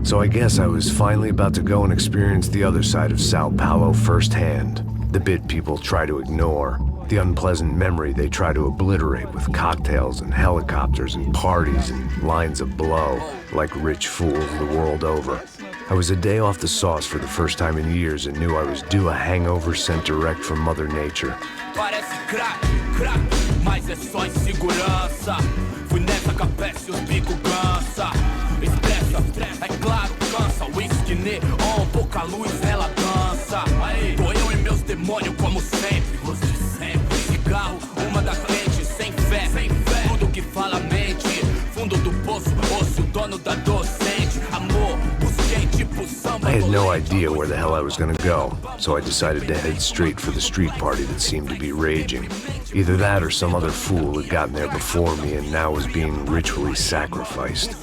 So I guess I was finally about to go and experience the other side of Sao Paulo firsthand. The bit people try to ignore. The unpleasant memory they try to obliterate with cocktails and helicopters and parties and lines of blow, like rich fools the world over. I was a day off the sauce for the first time in years and knew I was due a hangover sent direct from Mother Nature. Parece crack, crack, mas é só insegurança. Fui nessa capete, os bico cansa. Estressa, é claro, cansa. Whisky neon, pouca luz, ela dança. Tô eu e meus demônios como sempre. Os de sempre. Cigarro, uma da frente, sem fé. Tudo que fala mente. Fundo do poço, osso, dono da docente. Amor, busquei tipo samba. I had no idea where the hell I was gonna go, so I decided to head straight for the street party that seemed to be raging. Either that or some other fool had gotten there before me and now was being ritually sacrificed.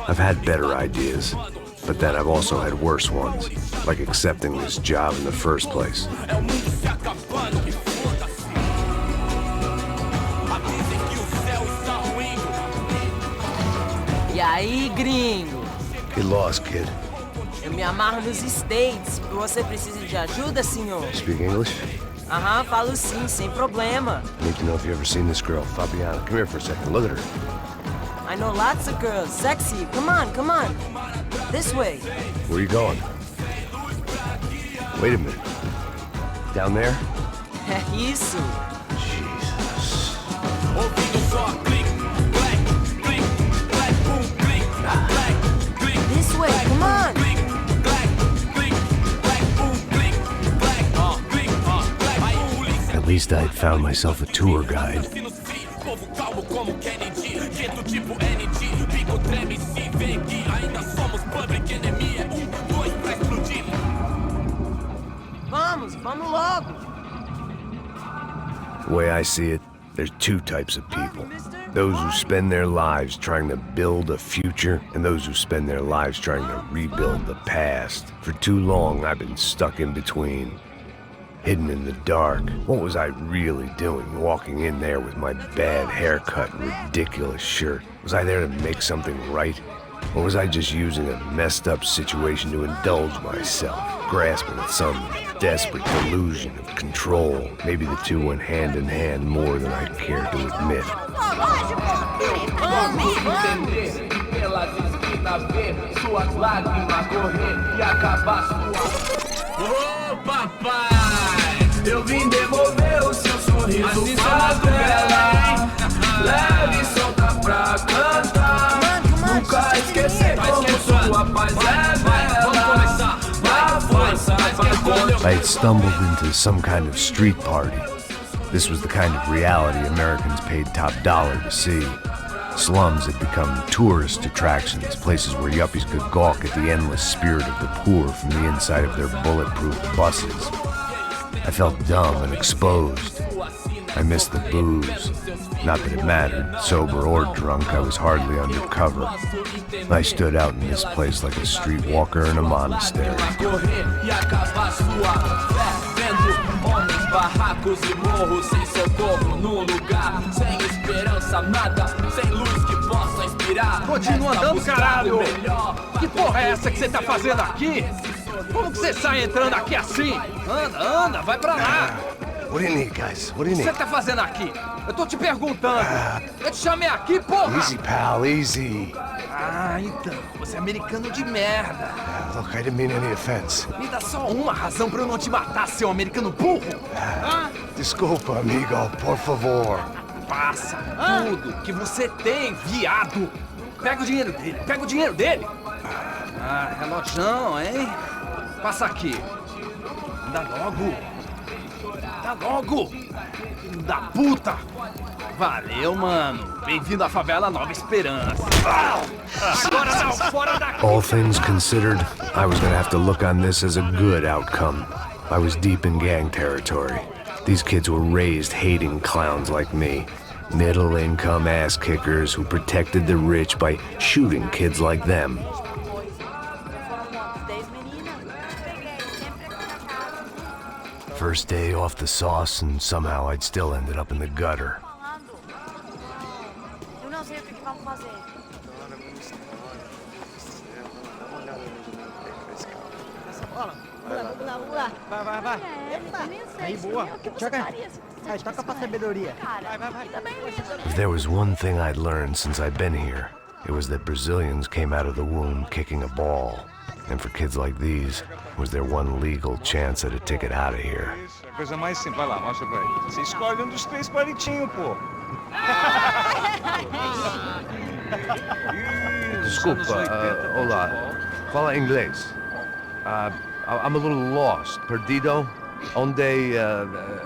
I've had better ideas, but then I've also had worse ones, like accepting this job in the first place. E aí, gringo? Get lost, kid. Eu me amarro nos States. Você precisa de ajuda, senhor? Speak English? Aham, falo sim, sem problema. Need to know if you've ever seen this girl, Fabiana. Come here for a second. Look at her. I know lots of girls. Sexy. Come on, come on. This way. Where are you going? Wait a minute. Down there? É isso. Jesus. This way, come on. At least I'd found myself a tour guide. Vamos logo. The way I see it, there's two types of people. Those who spend their lives trying to build a future, and those who spend their lives trying to rebuild the past. For too long, I've been stuck in between. Hidden in the dark. What was I really doing, walking in there with my bad haircut and ridiculous shirt? Was I there to make something right? Or was I just using a messed up situation to indulge myself, grasping at some desperate delusion of control? Maybe the two went hand in hand more than I care to admit. Ô papai, eu vim devolver o seu sorriso favela. Leve e solta pra cantar. Nunca esquecer como sua paz é bela. I had stumbled into some kind of street party. This was the kind of reality Americans paid top dollar to see. Slums had become tourist attractions, places where yuppies could gawk at the endless spirit of the poor from the inside of their bulletproof buses. I felt dumb and exposed. I missed the booze. Not that it mattered, sober or drunk, I was hardly undercover. I stood out in this place like a streetwalker in a monastery. Barracos e morros sem socorro num lugar sem esperança, nada, sem luz que possa inspirar. Continua andando, caralho! Que porra é essa que você tá fazendo aqui? Como que você sai entrando aqui assim? Anda, vai pra lá! What do you need, guys? What do you O que need? você tá fazendo aqui? Eu tô te perguntando. Eu te chamei aqui, porra! Easy, pal, easy. Ah, então, você é americano de merda. Look, I didn't mean any offense. Me dá só uma razão pra eu não te matar, seu americano burro. Desculpa, amigo, por favor. Passa tudo que você tem, viado. Pega o dinheiro dele, Ah, relojão, hein? Passa aqui. Dá logo. Filho da puta. Valeu, mano. Bem-vindo à favela Nova Esperança. Agora não, fora daqui. All things considered, I was gonna have to look on this as a good outcome. I was deep in gang territory. These kids were raised hating clowns like me. Middle-income ass-kickers who protected the rich by shooting kids like them. First day off the sauce, and somehow I'd still ended up in the gutter. Eu não sei o que vamos fazer. Vamos lá. Vai. Aí, boa. Joga. Vai, toca pra sabedoria. If there was one thing I'd learned since I'd been here, it was that Brazilians came out of the womb kicking a ball. And for kids like these, was their one legal chance at a ticket out of here. A coisa mais simples. Vai lá, mostra pra ele. Você escolhe um dos 3 palitinhos, pô. Desculpa, olá. Fala inglês. I'm a little lost. Perdido? Onde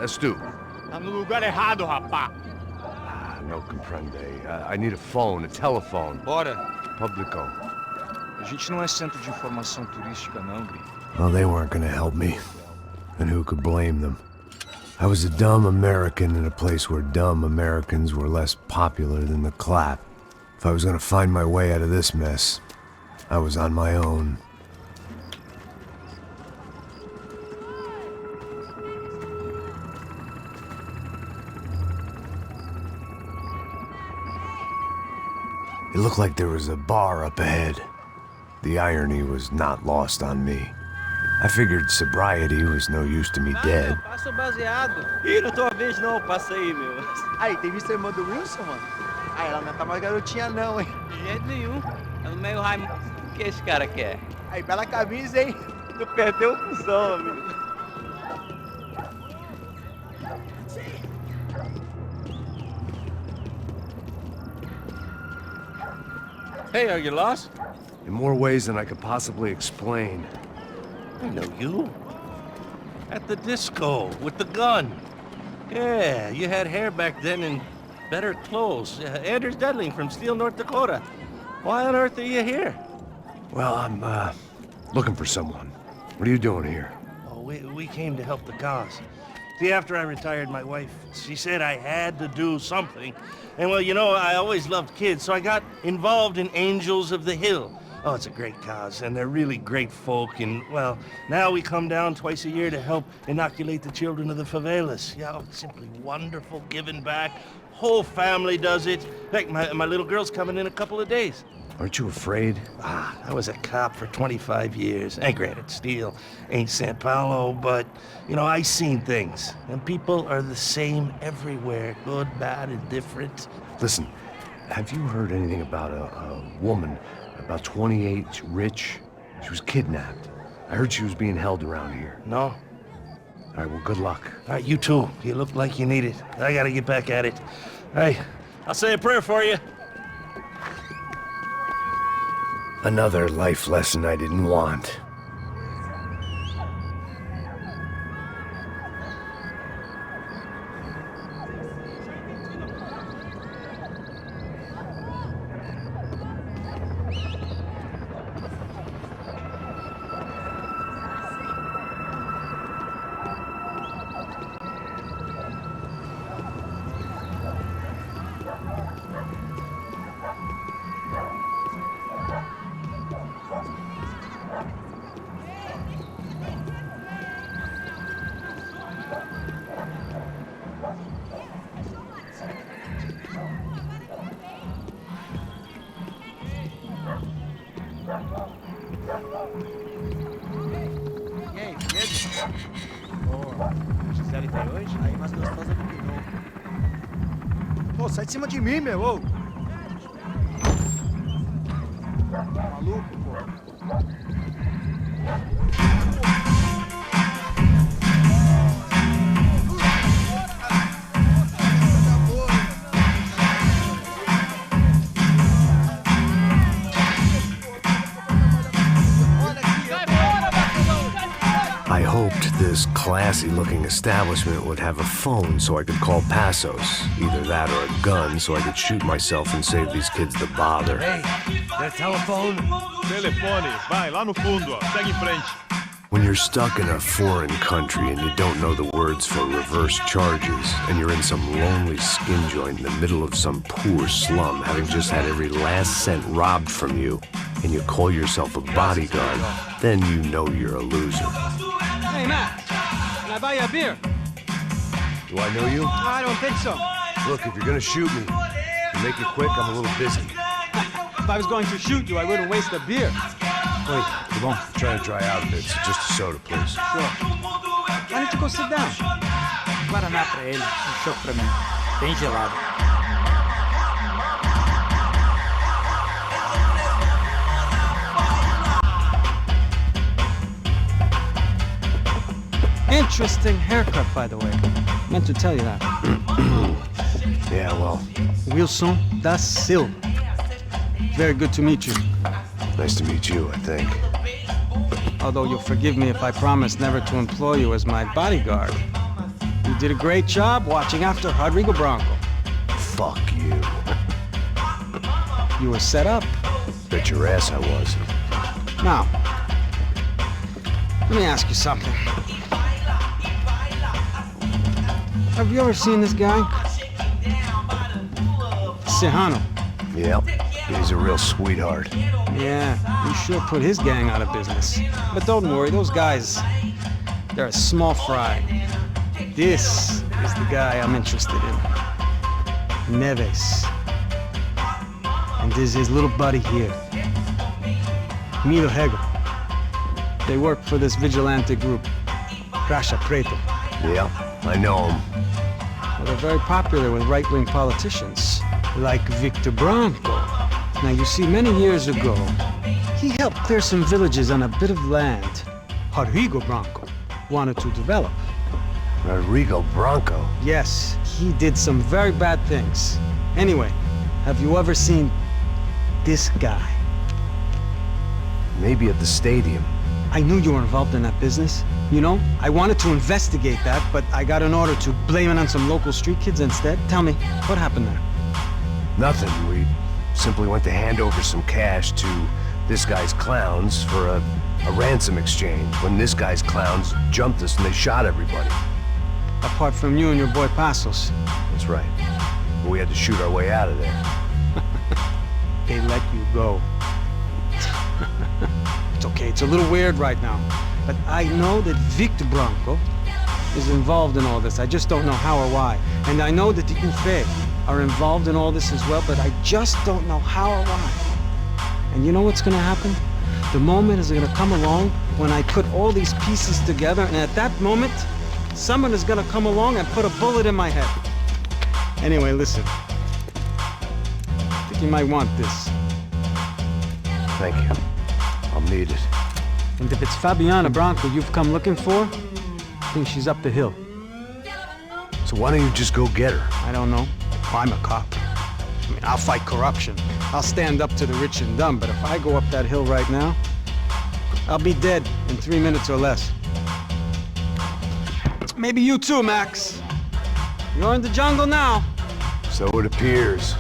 estou? Tá no lugar errado, rapá. No comprende. I need a phone, a telephone. Bora. Publico. A gente não é centro de informação turística, não, Gri. Well, they weren't gonna help me. And who could blame them? I was a dumb American in a place where dumb Americans were less popular than the clap. If I was gonna find my way out of this mess, I was on my own. It looked like there was a bar up ahead. The irony was not lost on me. I figured sobriety was no use to me dead. Passa o baseado. Ih, não tô a vez não, passa aí, meu. Aí, tem visto a irmã do Wilson, mano? Ah, ela não tá mais garotinha não, hein? De jeito nenhum. É meio Raimundo. O que esse cara quer? Aí, bela camisa, hein? Tu perdeu o cuzão, amigo. Hey, are you lost? In more ways than I could possibly explain. I know you. At the disco, with the gun. Yeah, you had hair back then and better clothes. Anders Dudling from Steele, North Dakota. Why on earth are you here? Well, I'm, looking for someone. What are you doing here? Oh, we came to help the cause. See, after I retired, my wife, she said I had to do something. And well, you know, I always loved kids, so I got involved in Angels of the Hill. Oh, it's a great cause, and they're really great folk, and, well, now we come down twice a year to help inoculate the children of the favelas. Yeah, oh, it's simply wonderful, giving back. Whole family does it. In fact, my little girl's coming in a couple of days. Aren't you afraid? I was a cop for 25 years. And granted, Steele ain't San Paulo, but, you know, I seen things. And people are the same everywhere, good, bad, and different. Listen, have you heard anything about a woman, about 28, rich? She was kidnapped. I heard she was being held around here. No? All right, well, good luck. All right, you too. You look like you need it. I gotta get back at it. Hey, I'll say a prayer for you. Another life lesson I didn't want. E aí, beleza? Boa. Gisele tem hoje? Aí, mais gostosa do que não. Pô, sai de cima de mim, meu, ô! Maluco, pô. I hoped this classy-looking establishment would have a phone so I could call Passos. Either that or a gun so I could shoot myself and save these kids the bother. Hey, that telephone? Telefone, vai, lá no fundo, ó. Segue em frente. When you're stuck in a foreign country and you don't know the words for reverse charges, and you're in some lonely skin joint in the middle of some poor slum, having just had every last cent robbed from you, and you call yourself a bodyguard, then you know you're a loser. Hey, Max. Can I buy you a beer? Do I know you? I don't think so. Look, if you're gonna shoot me, make it quick, I'm a little busy. If I was going to shoot you, I wouldn't waste a beer. Wait, come on. I'm trying to dry out a bit, so just a soda, please. Sure. Why don't you go sit down? Guaraná pra ele, chopp pra mim. Bem gelado. Interesting haircut, by the way. Meant to tell you that. Yeah, well, Wilson da Silva. Very good to meet you. nice to meet you, I think. Although you'll forgive me if I promise never to employ you as my bodyguard. You did a great job watching after Rodrigo Branco. Fuck you. You were set up. Bet your ass I was. Now, let me ask you something. Have you ever seen this guy? Serrano. Yep, he's a real sweetheart. Yeah, he sure put his gang out of business. But don't worry, those guys, they're a small fry. This is the guy I'm interested in. Neves. And this is his little buddy here. Milo Hegel. They work for this vigilante group, Caixa Preto. Yeah, I know him. Well, they're very popular with right-wing politicians, like Victor Branco. Now, you see, many years ago, he helped clear some villages on a bit of land Rodrigo Branco wanted to develop. Rodrigo Branco? Yes, he did some very bad things. Anyway, have you ever seen this guy? Maybe at the stadium. I knew you were involved in that business. You know, I wanted to investigate that, but I got an order to blame it on some local street kids instead. Tell me, what happened there? Nothing. We simply went to hand over some cash to this guy's clowns for a ransom exchange when this guy's clowns jumped us and they shot everybody. Apart from you and your boy Passos. That's right. But we had to shoot our way out of there. They let you go. It's okay, it's a little weird right now. But I know that Victor Branco is involved in all this. I just don't know how or why. And I know that the UFE are involved in all this as well, but I just don't know how or why. And you know what's gonna happen? The moment is gonna come along when I put all these pieces together, and at that moment, someone is gonna come along and put a bullet in my head. Anyway, listen. I think you might want this. Thank you. I'll need it. And if it's Fabiana Branco you've come looking for, I think she's up the hill. So why don't you just go get her? I don't know. I'm a cop. I mean, I'll fight corruption. I'll stand up to the rich and dumb, but if I go up that hill right now, I'll be dead in 3 minutes or less. Maybe you too, Max. You're in the jungle now. So it appears.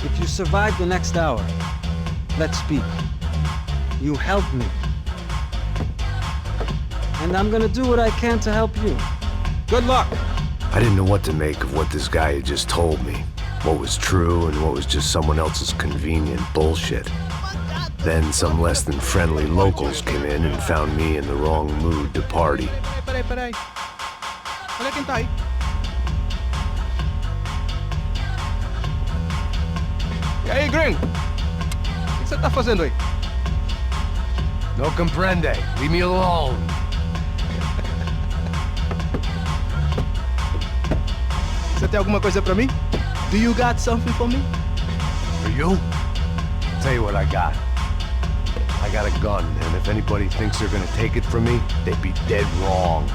If you survive the next hour, let's speak. You helped me. And I'm gonna do what I can to help you. Good luck! I didn't know what to make of what this guy had just told me. What was true and what was just someone else's convenient bullshit. Then some less than friendly locals came in and found me in the wrong mood to party. Peraí. Olha quem tá aí. E aí, gringo? O que você tá fazendo aí? No comprende. Leave me alone. Você tem alguma coisa pra mim? Do you got something for me? For you? Tell you what I got. I got a gun, and if anybody thinks they're gonna take it from me, they'd be dead wrong.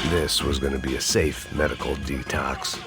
this was gonna be a safe medical detox.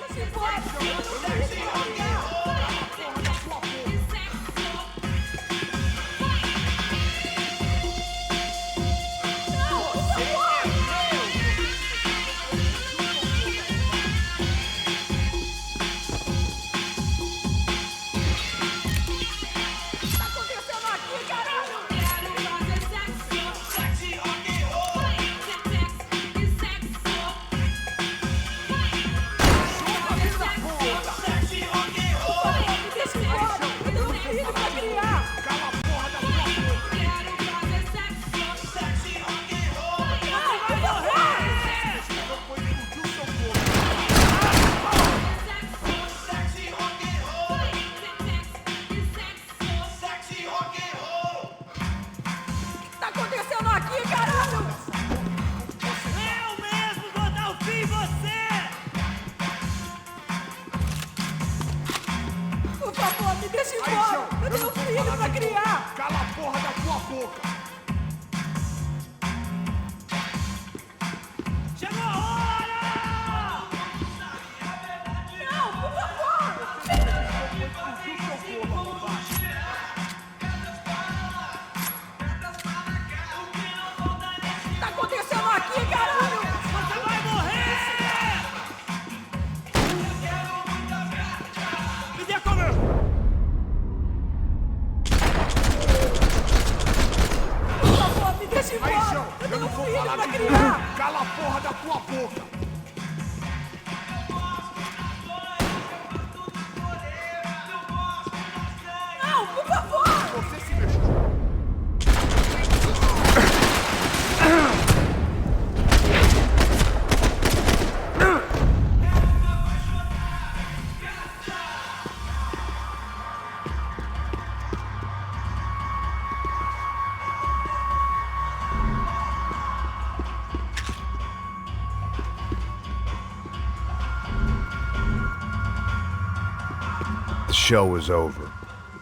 The show was over.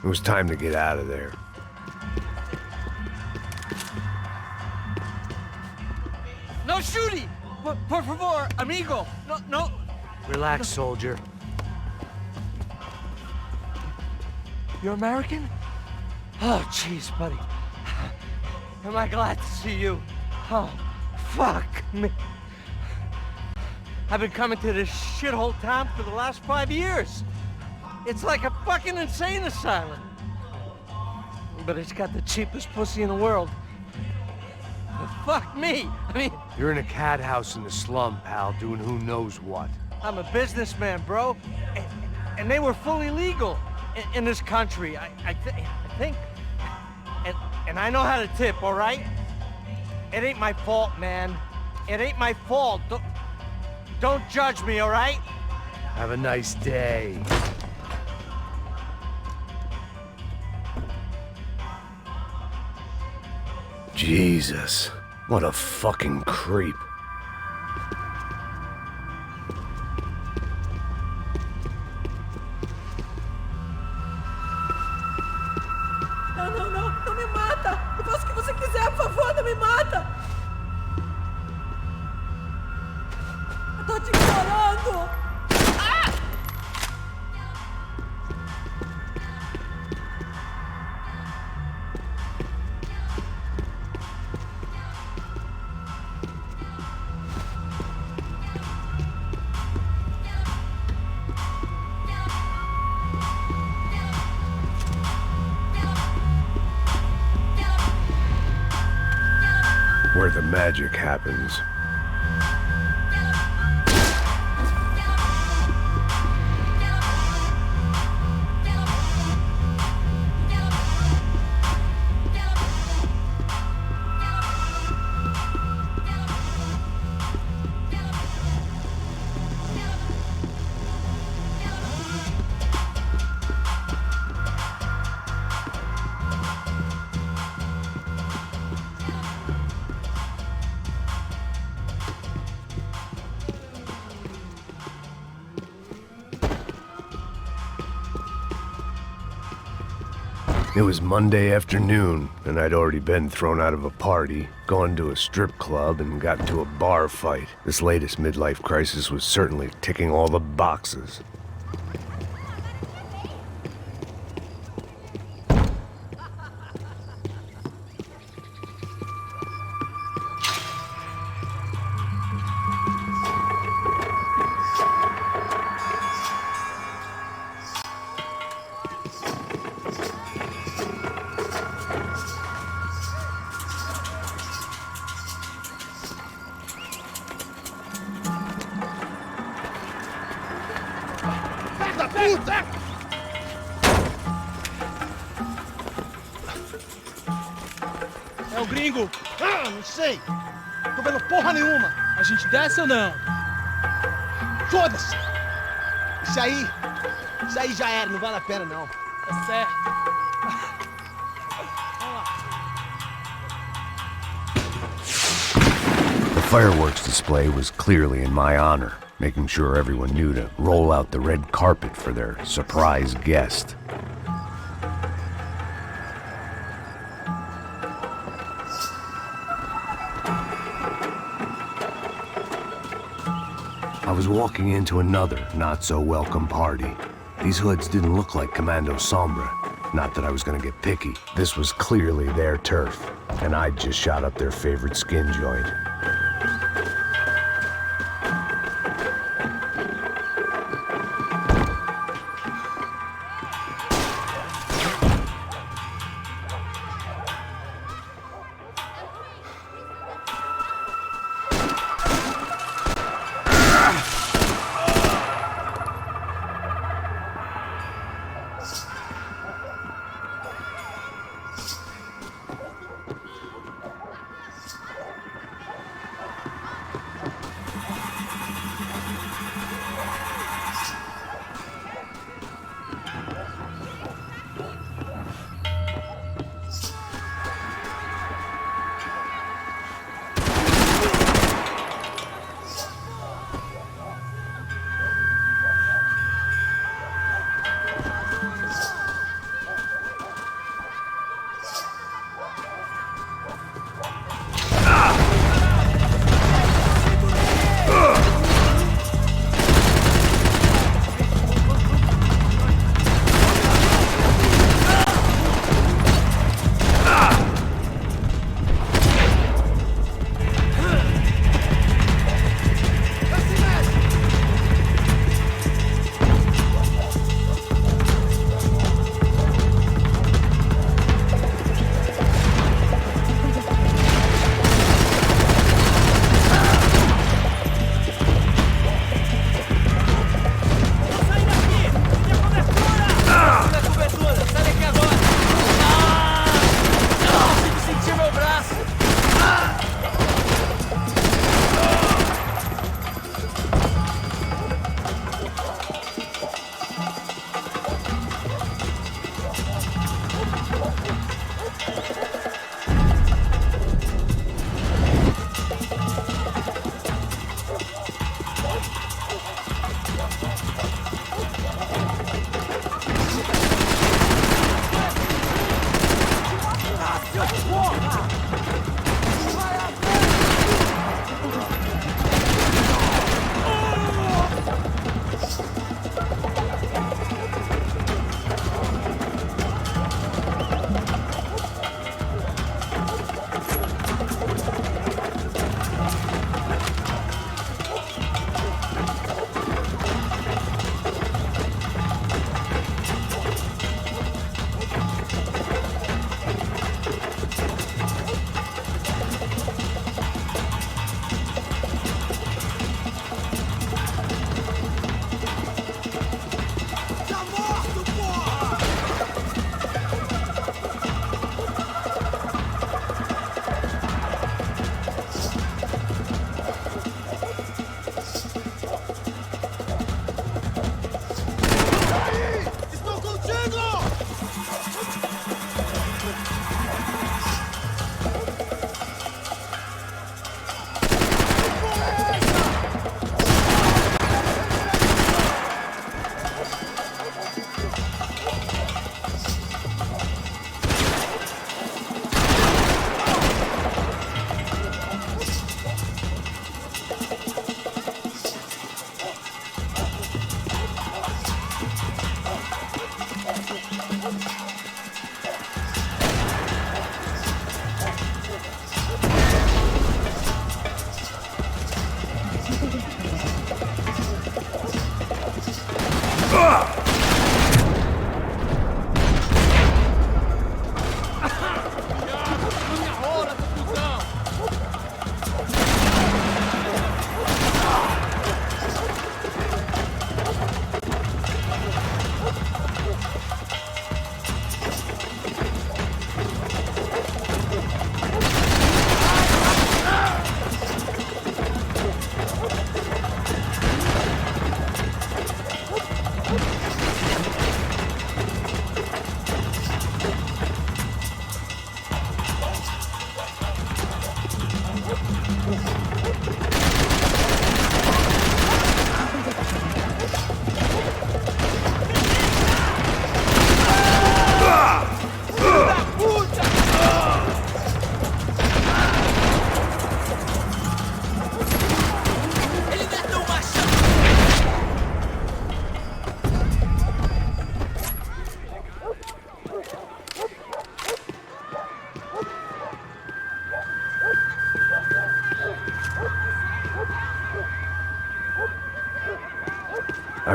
It was time to get out of there. No shooting! Por favor, amigo! No. Relax, soldier. You're American? Oh, jeez, buddy. Am I glad to see you? Oh, fuck me. I've been coming to this shithole town for the last 5 years. It's like a fucking insane asylum. But it's got the cheapest pussy in the world. Fuck me. I mean... You're in a cat house in the slum, pal, doing who knows what. I'm a businessman, bro. And they were fully legal in this country, I think. And I know how to tip, all right? It ain't my fault, man. It ain't my fault. Don't judge me, all right? Have a nice day. Jesus, what a fucking creep. Não me mata! Eu faço o que você quiser, por favor, não me mata! Eu tô te implorando! Where the magic happens. It was Monday afternoon, and I'd already been thrown out of a party, gone to a strip club, and got into a bar fight. This latest midlife crisis was certainly ticking all the boxes. É o gringo. Ah, não sei. Tô vendo porra nenhuma. A gente desce ou não? Foda-se. Isso aí já era, não vale a pena não. Tá certo. The fireworks display was clearly in my honor, making sure everyone knew to roll out the red carpet for their surprise guest. I was walking into another not-so-welcome party. These hoods didn't look like Commando Sombra. Not that I was gonna get picky. This was clearly their turf, and I'd just shot up their favorite skin joint.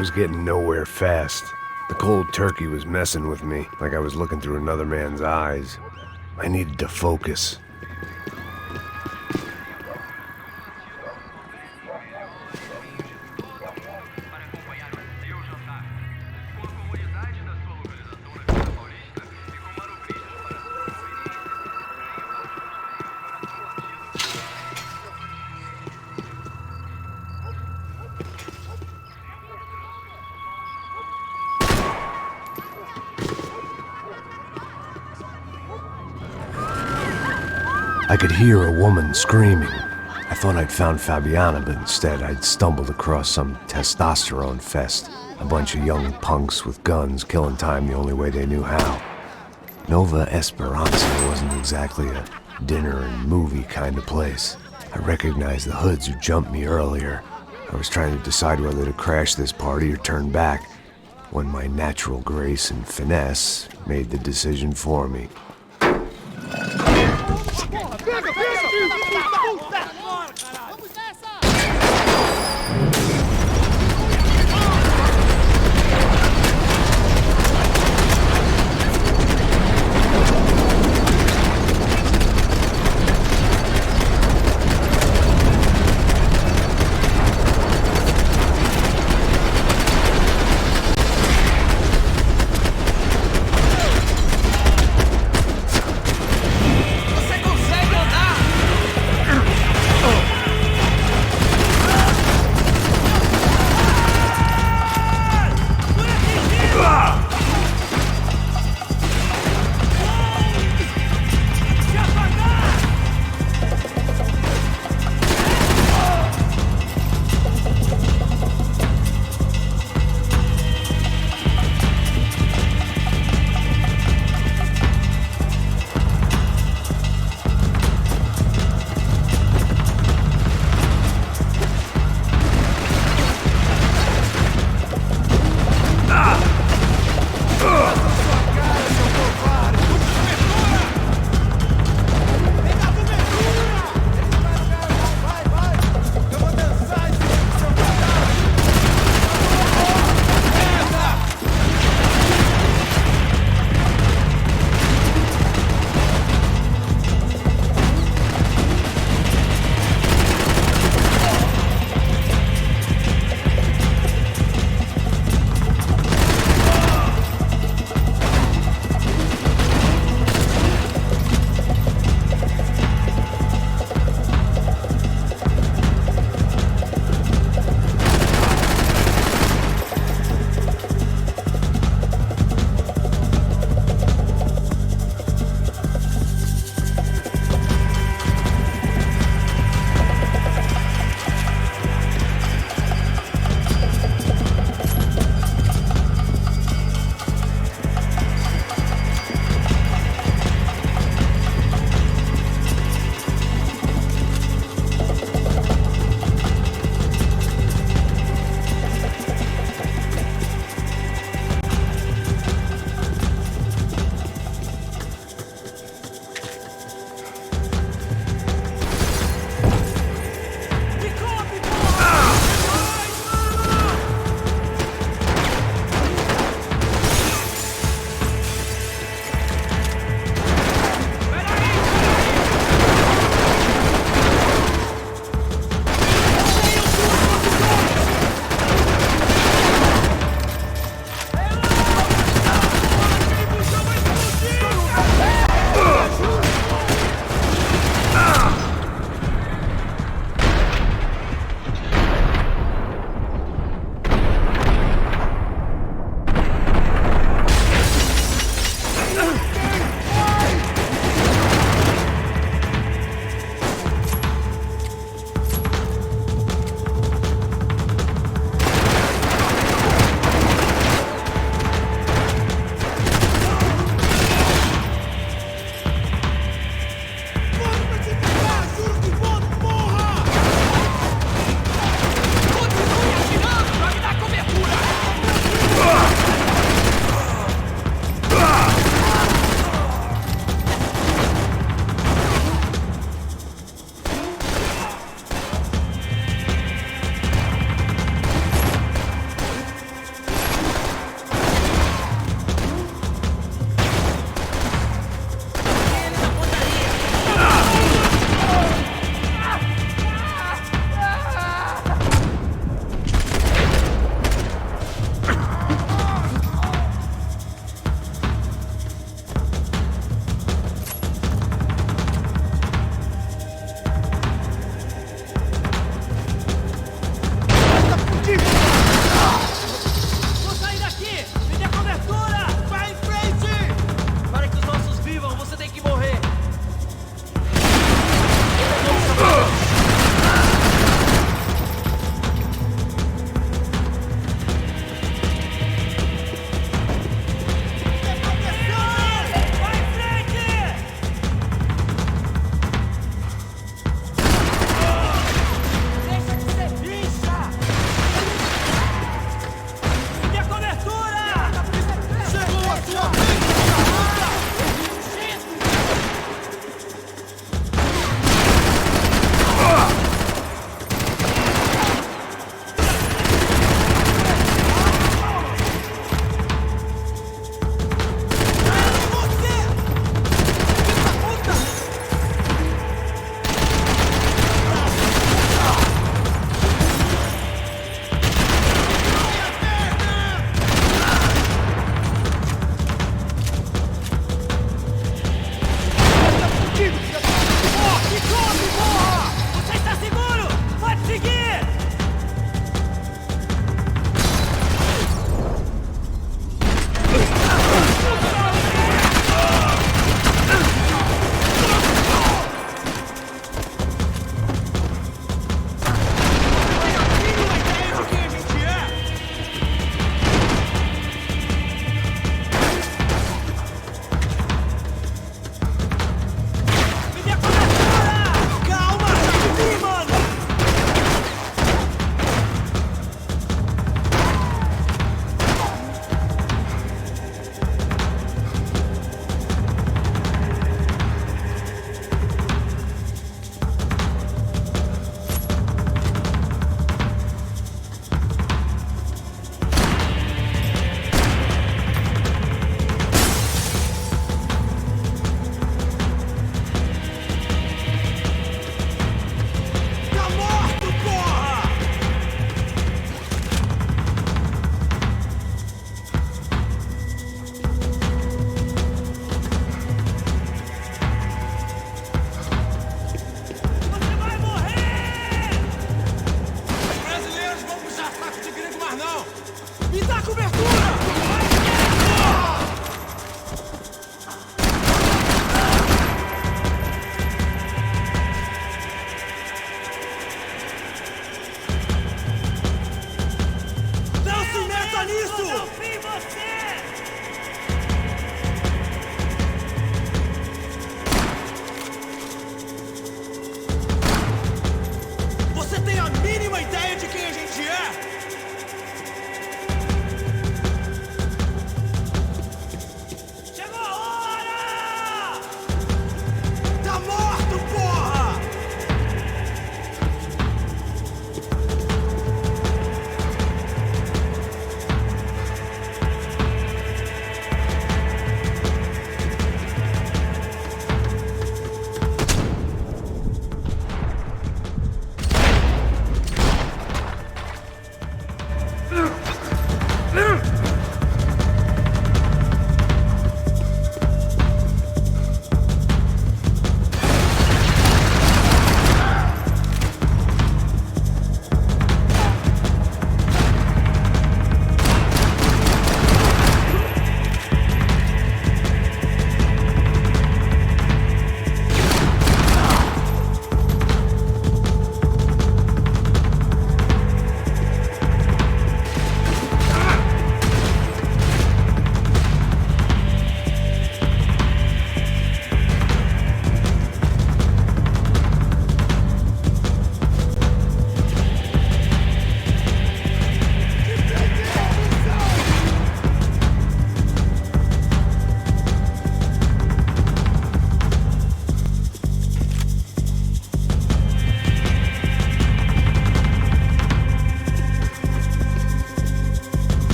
was getting nowhere fast. The cold turkey was messing with me, like I was looking through another man's eyes. I needed to focus. I could hear a woman screaming. I thought I'd found Fabiana, but instead I'd stumbled across some testosterone fest. A bunch of young punks with guns killing time the only way they knew how. Nova Esperanza wasn't exactly a dinner and movie kind of place. I recognized the hoods who jumped me earlier. I was trying to decide whether to crash this party or turn back, when my natural grace and finesse made the decision for me. Você consegue andar?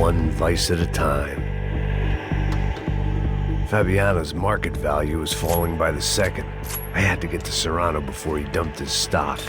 one vice at a time. Fabiano's market value was falling by the second. I had to get to Serrano before he dumped his stock.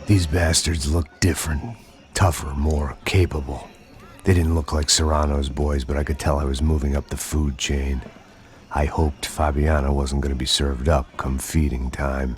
These bastards looked different, tougher, more capable. They didn't look like Serrano's boys, but I could tell I was moving up the food chain. I hoped Fabiano wasn't going to be served up come feeding time.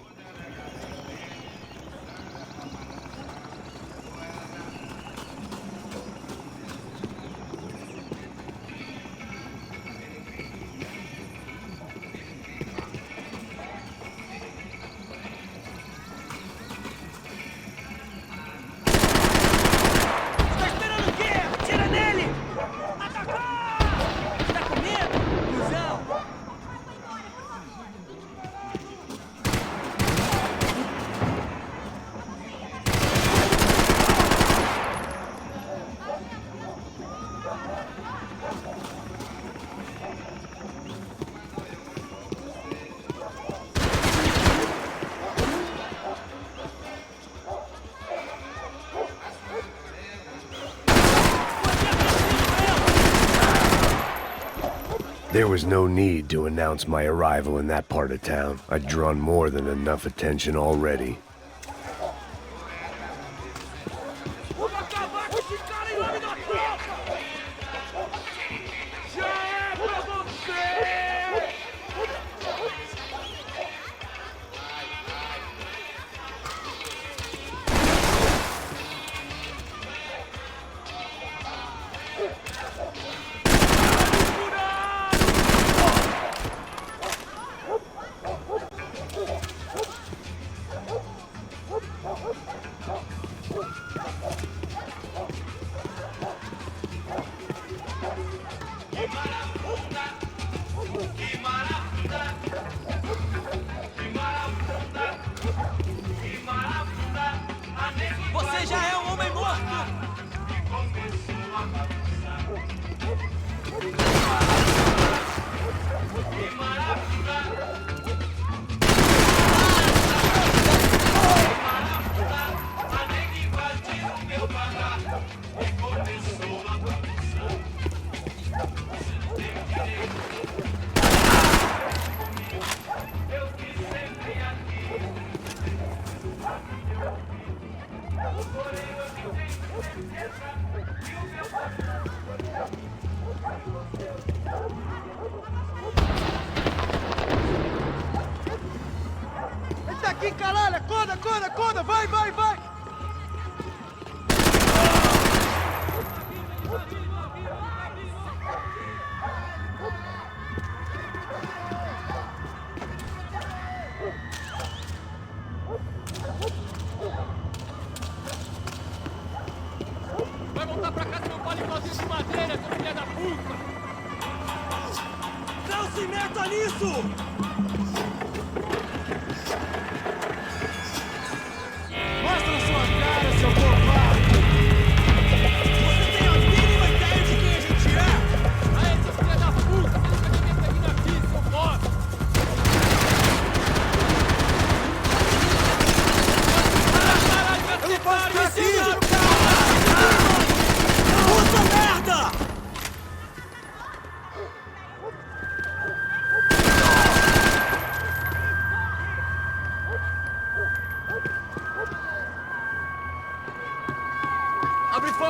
There was no need to announce my arrival in that part of town. I'd drawn more than enough attention already. Você já é um homem morto! Ele tá aqui, caralho! Acorda, acorda, acorda! Vai, vai, vai! Vai voltar pra casa e não fale igualzinho de madeira, seu filho da puta! Não se meta nisso! Mostra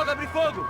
fogo, abre fogo!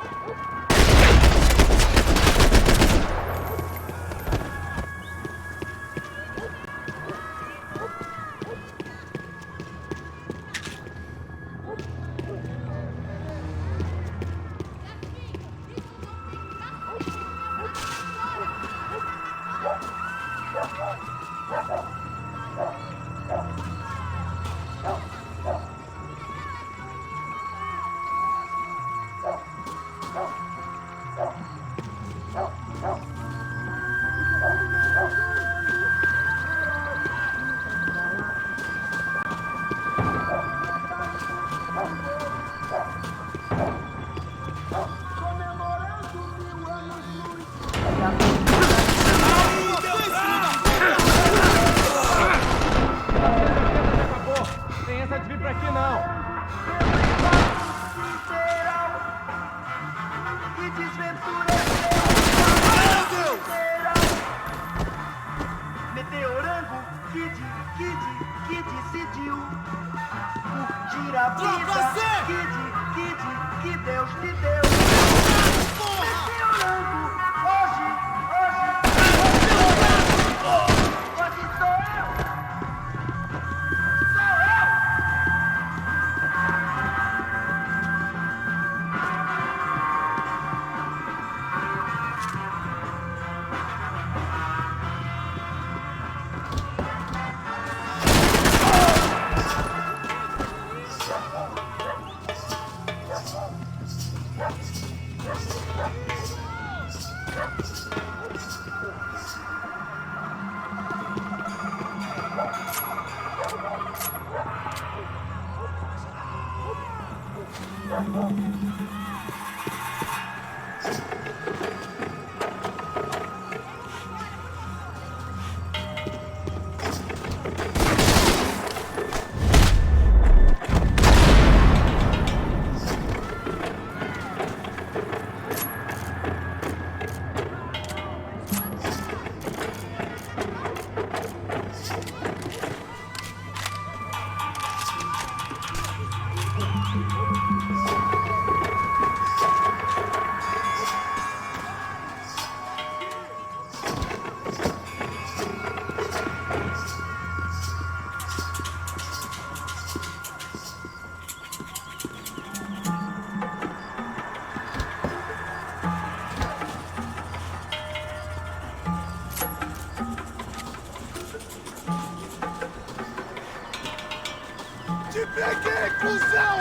Te peguei, cuzão!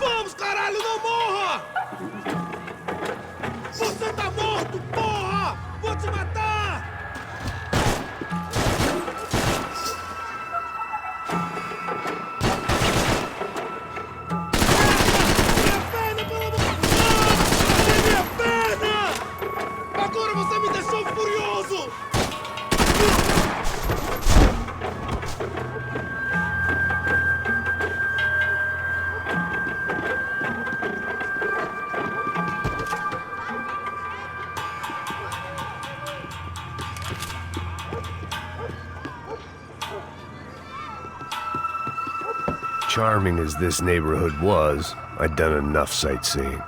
Vamos, caralho, não morra! Você tá morto, porra! Vou te matar! Agora você me deixou furioso! Charming as this neighborhood was, I'd done enough sightseeing.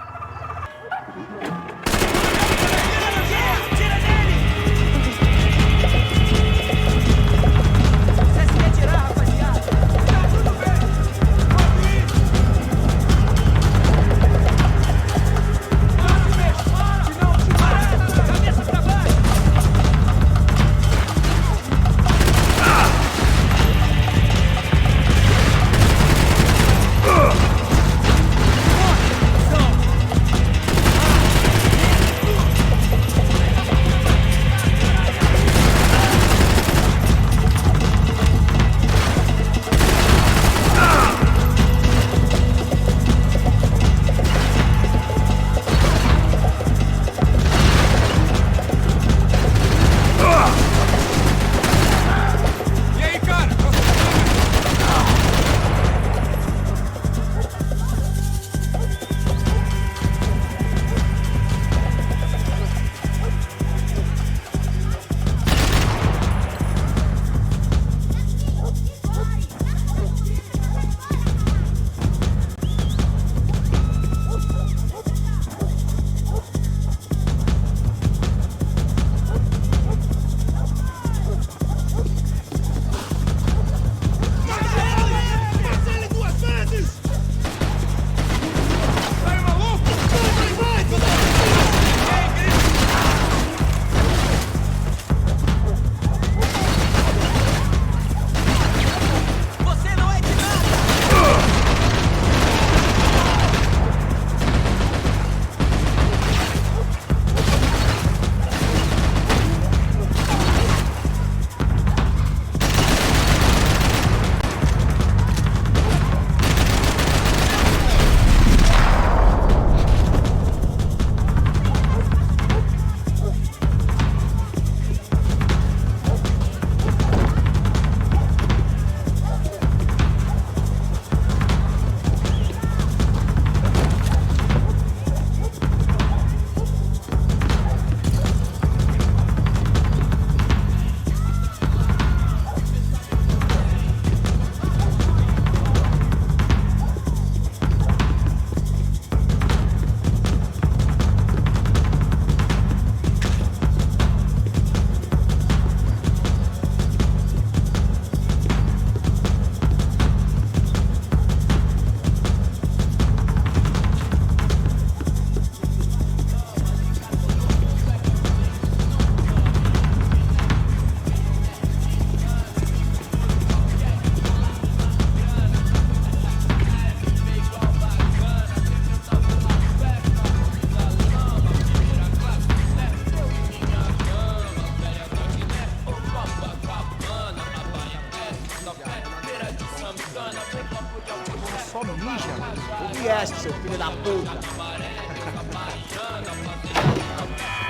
GPS, seu filho da puta.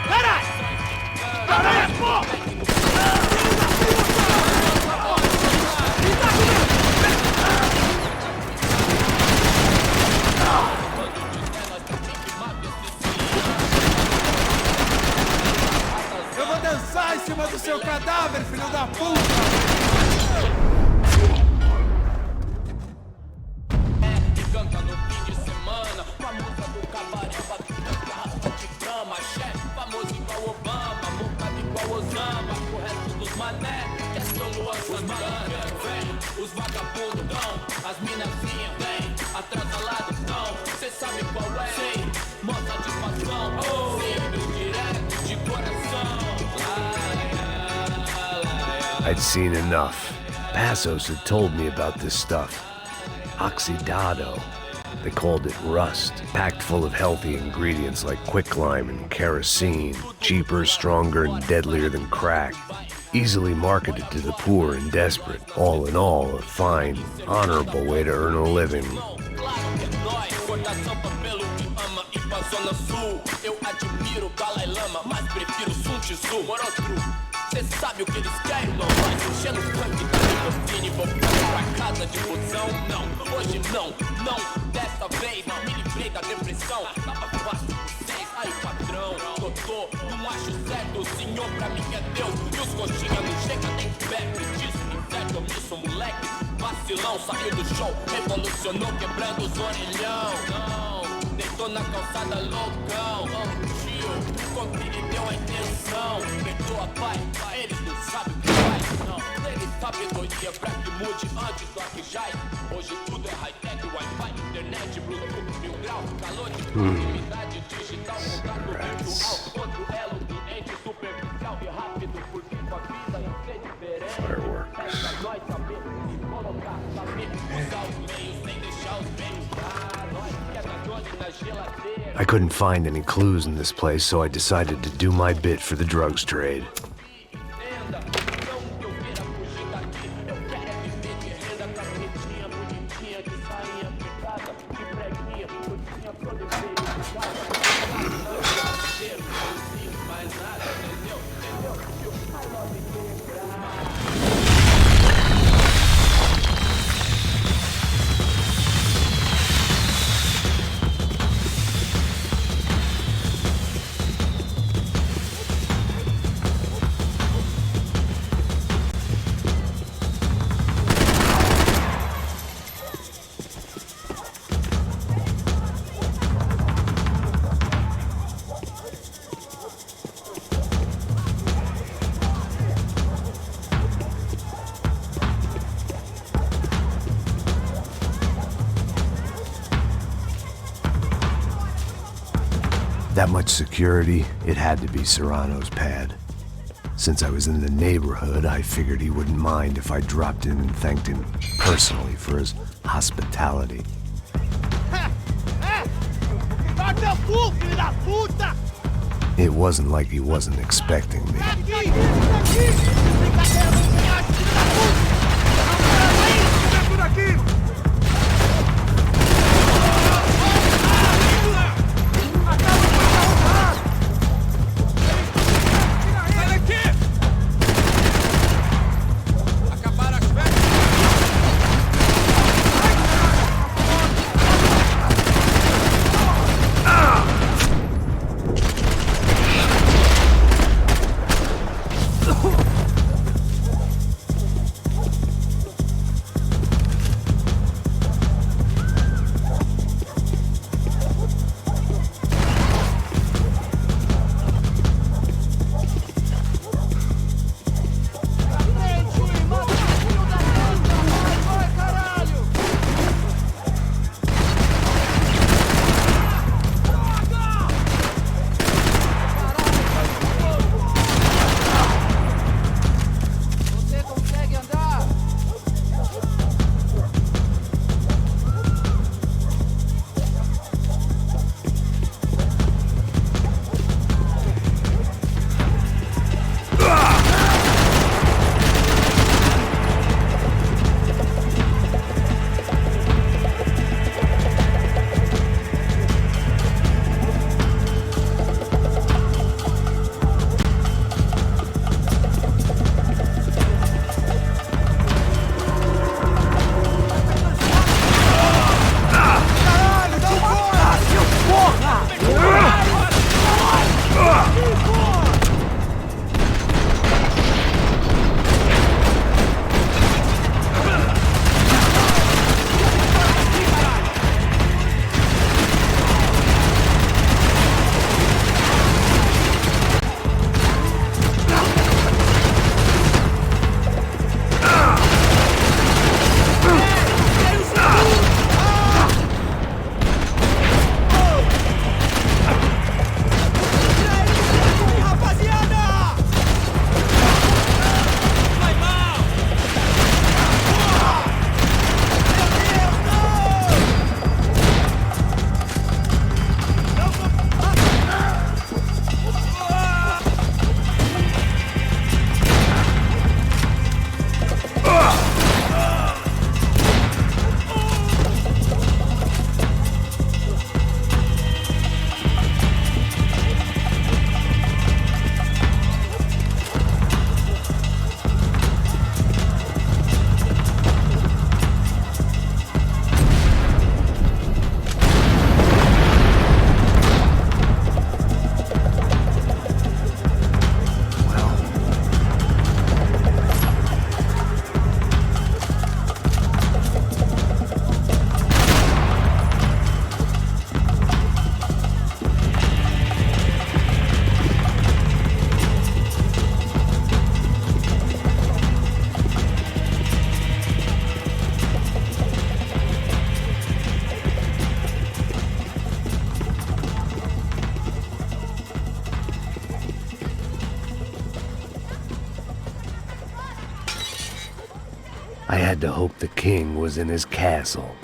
Caralho! Caralho, porra! Eu vou dançar em cima do seu cadáver, filho da puta! Canta no fim de semana, com a música do cabaré, garrafa de cama, chefe famoso igual Obama, mocado igual Osama, o resto dos mané, que é São Luan Santana, vem, os vagabundos dão, as minazinhas vem, atrasalados não, cê sabe qual é, sim, mó satisfação, sempre direto de coração. I'd seen enough. Passos had told me about this stuff. Oxidado. They called it rust, packed full of healthy ingredients like quicklime and kerosene, cheaper, stronger, and deadlier than crack. Easily marketed to the poor and desperate. All in all, a fine, honorable way to earn a living. Zona Sul, eu admiro o Dalai Lama, mas prefiro Sun Tzu, Morostru. Cê sabe o que eles querem, não vai enchendo o funk da Nicotine, voltando pra casa de busão. Não, hoje não, dessa vez me livrei da depressão. Tava fácil com vocês, aí patrão, doutor, não acho certo, o senhor pra mim é Deus. E os coxinha não chega nem perto disso, inferno, omisso, moleque, vacilão, saiu do show, revolucionou, quebrando os orelhão. Deitou na calçada loucão, tio, como ele deu a intenção. Perdoa, pai, eles não sabem o que faz, não. Eles sabedoria pra que mude antes do Akijai. Hoje tudo é high-tech, Wi-Fi, internet, Bluetooth, 1000 graus, calor de proximidade digital, contato virtual. Outro elo cliente superficial e rápido, porque sua vida ia ser diferente. Essa nós sabemos se colocar, saber usar os meios sem deixar os meios dar. Nós que é da zona na geladeira. I couldn't find any clues in this place, so I decided to do my bit for the drugs trade. That much security, it had to be Serrano's pad. Since I was in the neighborhood, I figured he wouldn't mind if I dropped in and thanked him personally for his hospitality. It wasn't like he wasn't expecting me. I had to hope the king was in his castle.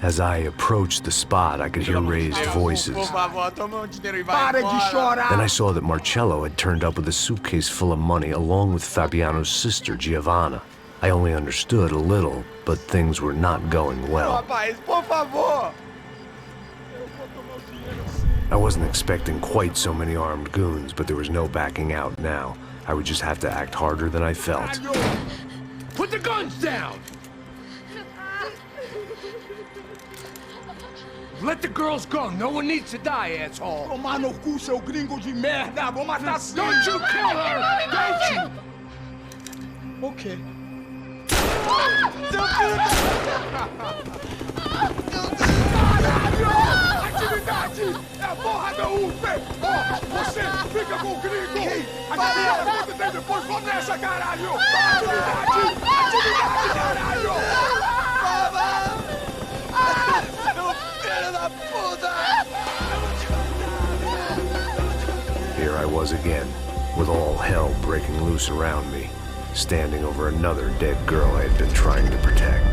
As I approached the spot, I could hear raised voices. Por favor, toma o dinheiro e vai Para de embora. chorar! Then I saw that Marcello had turned up with a suitcase full of money along with Fabiano's sister, Giovanna. I only understood a little, but things were not going well. Rapaz, por favor! I wasn't expecting quite so many armed goons, but there was no backing out now. I would just have to act harder than I felt. Put the guns down! Let the girls go. No one needs to die, asshole. Tomar no cu, seu gringo de merda! Vou matar sim! Don't you kill her! Don't you? Ok. Atividade! É a porra da UP! Ó, você fica com o gringo! A galera conta tem depois, vamos nessa, caralho! Atividade! Atividade, caralho! Filho da puta! Here I was again, with all hell breaking loose around me, standing over another dead girl I had been trying to protect.